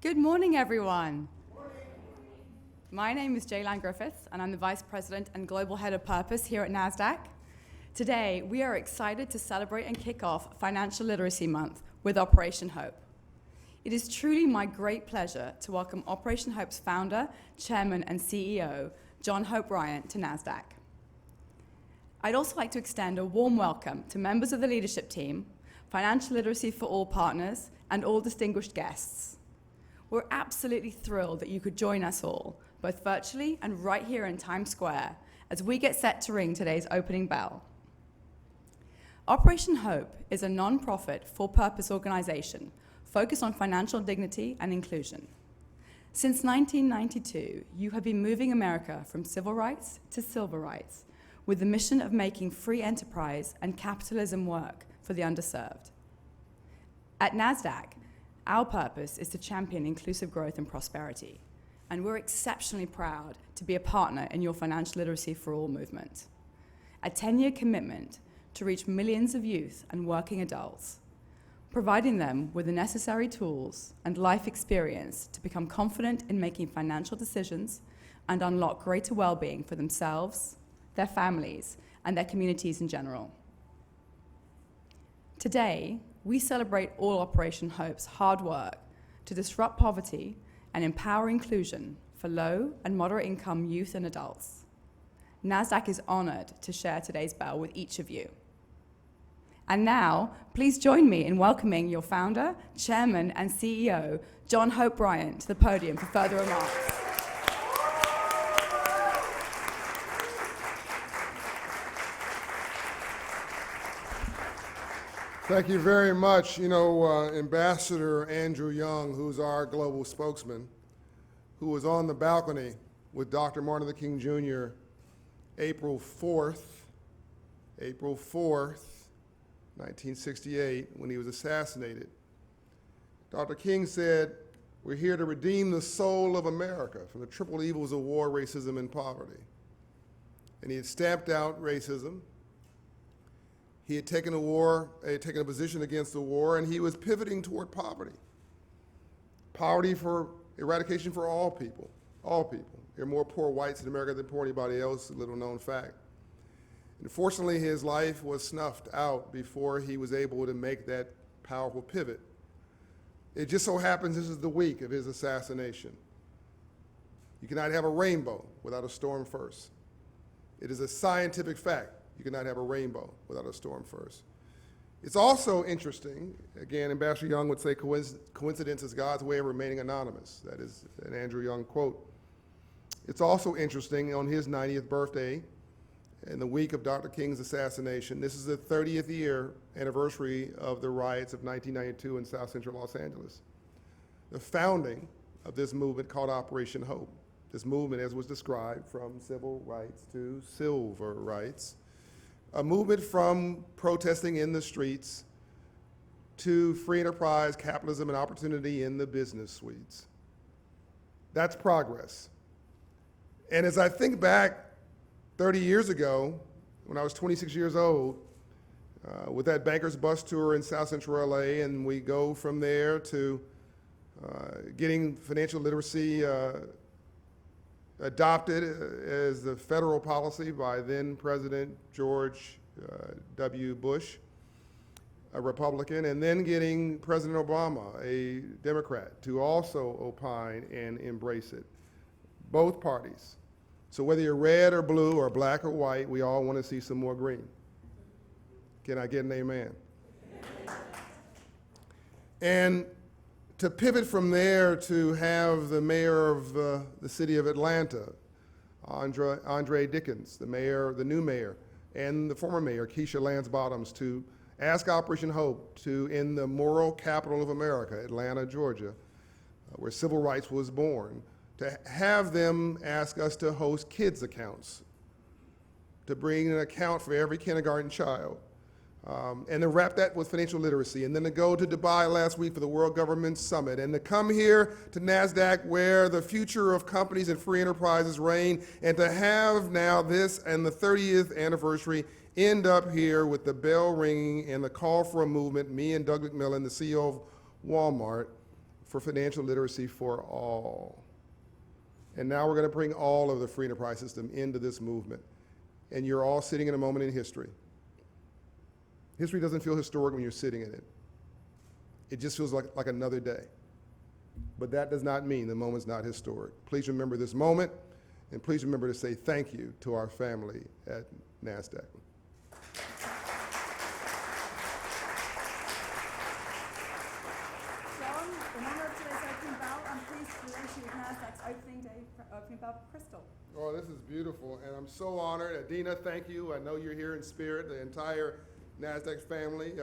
Good morning, everyone. My name is Jaylan Griffiths, and I'm the Vice President and Global Head of Purpose here at Nasdaq. Today, we are excited to celebrate and kick off Financial Literacy Month with Operation Hope. It is truly my great pleasure to welcome Operation Hope's founder, chairman, and CEO, John Hope Bryant, to Nasdaq. I'd also like to extend a warm welcome to members of the leadership team, Financial Literacy for All partners, and all distinguished guests. We're absolutely thrilled that you could join us all, both virtually and right here in Times Square, as we get set to ring today's opening bell. Operation Hope is a non-profit, for-purpose organization focused on financial dignity and inclusion. Since 1992, you have been moving America from civil rights to silver rights, with the mission of making free enterprise and capitalism work for the underserved. At Nasdaq, our purpose is to champion inclusive growth and prosperity, and we're exceptionally proud to be a partner in your Financial Literacy for All movement. A 10-year commitment to reach millions of youth and working adults, providing them with the necessary tools and life experience to become confident in making financial decisions and unlock greater well-being for themselves, their families, and their communities in general. Today, we celebrate all Operation Hope's hard work to disrupt poverty and empower inclusion for low and moderate income youth and adults. Nasdaq is honored to share today's bell with each of you. And now, please join me in welcoming your founder, chairman, and CEO, John Hope Bryant, to the podium for further remarks. Thank you very much. Ambassador Andrew Young, who's our global spokesman, who was on the balcony with Dr. Martin Luther King Jr. April 4th, 1968, when he was assassinated. Dr. King said, "We're here to redeem the soul of America from the triple evils of war, racism, and poverty." And he had stamped out racism. He had taken a position against the war, and he was pivoting toward poverty. Poverty for eradication for all people, all people. There are more poor whites in America than poor anybody else, a little known fact. Unfortunately, his life was snuffed out before he was able to make that powerful pivot. It just so happens this is the week of his assassination. You cannot have a rainbow without a storm first. It is a scientific fact. You cannot have a rainbow without a storm first. It's also interesting, again, Ambassador Young would say coincidence is God's way of remaining anonymous. That is an Andrew Young quote. It's also interesting on his 90th birthday, in the week of Dr. King's assassination, this is the 30th year anniversary of the riots of 1992 in South Central Los Angeles. The founding of this movement called Operation Hope. This movement, as was described, from civil rights to silver rights. A movement from protesting in the streets to free enterprise, capitalism, and opportunity in the business suites. That's progress. And as I think back 30 years ago, when I was 26 years old, with that banker's bus tour in South Central LA, and we go from there to getting financial literacy adopted as the federal policy by then President George W. Bush, a Republican, and then getting President Obama, a Democrat, to also opine and embrace it. Both parties. So whether you're red or blue or black or white, we all want to see some more green. Can I get an amen? And to pivot from there to have the mayor of the city of Atlanta, Andre Dickens, the new mayor, and the former mayor, Keisha Lance Bottoms, to ask Operation Hope to, in the moral capital of America, Atlanta, Georgia, where civil rights was born, to have them ask us to host kids' accounts, to bring an account for every kindergarten child, and to wrap that with financial literacy, and then to go to Dubai last week for the World Government Summit, and to come here to Nasdaq where the future of companies and free enterprises reign, and to have now this and the 30th anniversary end up here with the bell ringing and the call for a movement, me and Doug McMillan, the CEO of Walmart, for financial literacy for all. And now we're going to bring all of the free enterprise system into this movement. And you're all sitting in a moment in history. History doesn't feel historic when you're sitting in it. It just feels like another day. But that does not mean the moment's not historic. Please remember this moment, and please remember to say thank you to our family at Nasdaq. John, in honor of today's opening bell, I'm pleased to present you with Nasdaq's opening bell crystal. Oh, this is beautiful, and I'm so honored. Adina, thank you. I know you're here in spirit, the entire Nasdaq family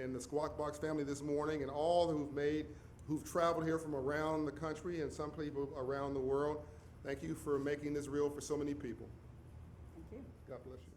and the Squawk Box family this morning, and all who've traveled here from around the country and some people around the world. Thank you for making this real for so many people. Thank you. God bless you.